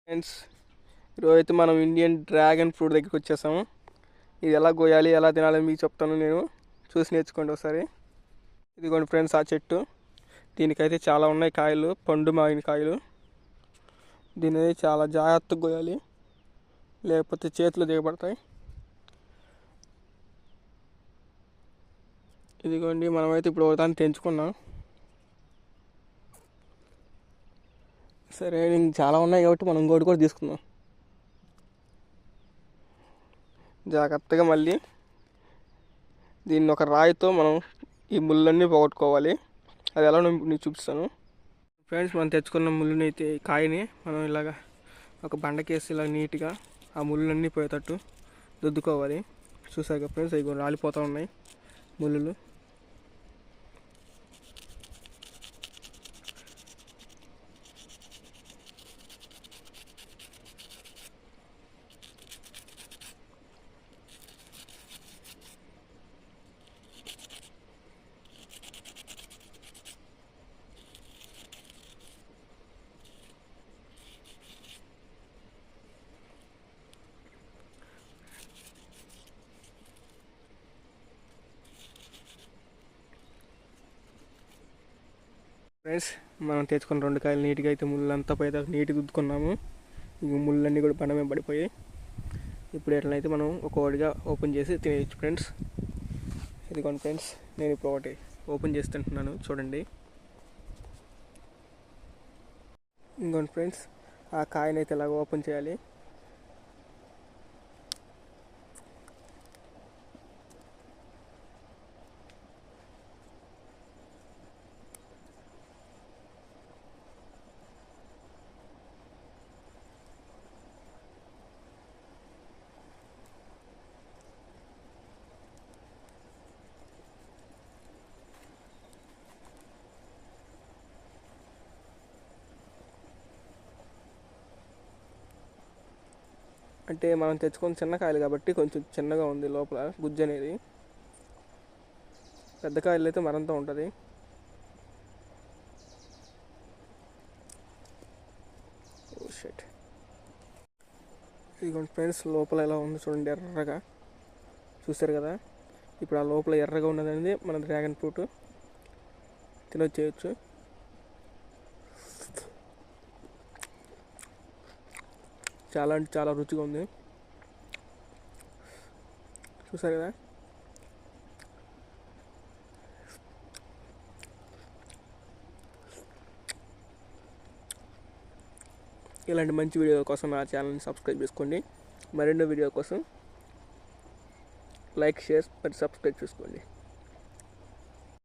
Friends, ఈరోజు అయితే మనం ఇండియన్ డ్రాగన్ ఫ్రూట్ దగ్గరికి వచ్చేసాము. ఇది ఎలా కోయాలి, ఎలా తినాలని మీకు చెప్తాను. నేను చూసి నేర్చుకోండి ఒకసారి. ఇదిగోండి ఫ్రెండ్స్, ఆ చెట్టు. దీనికైతే చాలా ఉన్నాయి కాయలు, పండు మాగిన కాయలు. దీన్ని చాలా జాగ్రత్తగా కోయాలి, లేకపోతే చేతులు దిగబడతాయి. ఇదిగోండి, మనమైతే ఇప్పుడు ఒకదాన్ని తెంచుకున్నాం. సరే, ఇంక చాలా ఉన్నాయి కాబట్టి మనం ఇంకోటి కూడా తీసుకుందాం. జాగ్రత్తగా మళ్ళీ దీన్ని ఒక రాయితో మనం ఈ ముళ్ళన్నీ పోగొట్టుకోవాలి. అది ఎలా నేను చూపిస్తాను. ఫ్రెండ్స్, మనం తెచ్చుకున్న ముళ్ళుని అయితే, కాయని మనం ఇలాగా ఒక బండకేసి ఇలా నీట్గా ఆ ముళ్ళన్నీ పోయేటట్టు దుద్దుకోవాలి. చూసారు కదా ఫ్రెండ్స్, ఇవి రాలిపోతూ ఉన్నాయి ముళ్ళు. ఫ్రెండ్స్, మనం తెచ్చుకున్న 2 కాయలు నీట్గా అయితే ముళ్ళంతా పోయేదాకా నీట్గా దుద్దుకున్నాము. ఇక ముళ్ళన్నీ కూడా బండ మీద పడిపోయాయి. ఇప్పుడు ఎట్లయితే మనం ఒక్కొక్కటిగా ఓపెన్ చేసి తినేయచ్చు ఫ్రెండ్స్. ఇదిగోండి ఫ్రెండ్స్, నేను ఇప్పుడు ఒకటి ఓపెన్ చేసి తింటున్నాను, చూడండి. ఇంకోండి ఫ్రెండ్స్, ఆ కాయనైతే ఇలాగ ఓపెన్ చేయాలి. అంటే మనం తెచ్చుకున్న చిన్న కాయలు కాబట్టి కొంచెం చిన్నగా ఉంది లోపల గుజ్జు అనేది. పెద్ద కాయలు అయితే మరంతా ఉంటుంది. షట్. ఇదిగోండి ఫ్రెండ్స్, లోపల ఎలా ఉంది చూడండి, ఎర్రగా. చూస్తారు కదా, ఇప్పుడు ఆ లోపల ఎర్రగా ఉన్నది మన డ్రాగన్ ఫ్రూట్. తినొచ్చేయచ్చు. చాలా అంటే చాలా రుచిగా ఉంది. చూసారు కదా. ఇలాంటి మంచి వీడియోల కోసం నా ఛానల్ని సబ్స్క్రైబ్ చేసుకోండి. మరెన్నో వీడియో కోసం లైక్, షేర్ మరియు సబ్స్క్రైబ్ చేసుకోండి.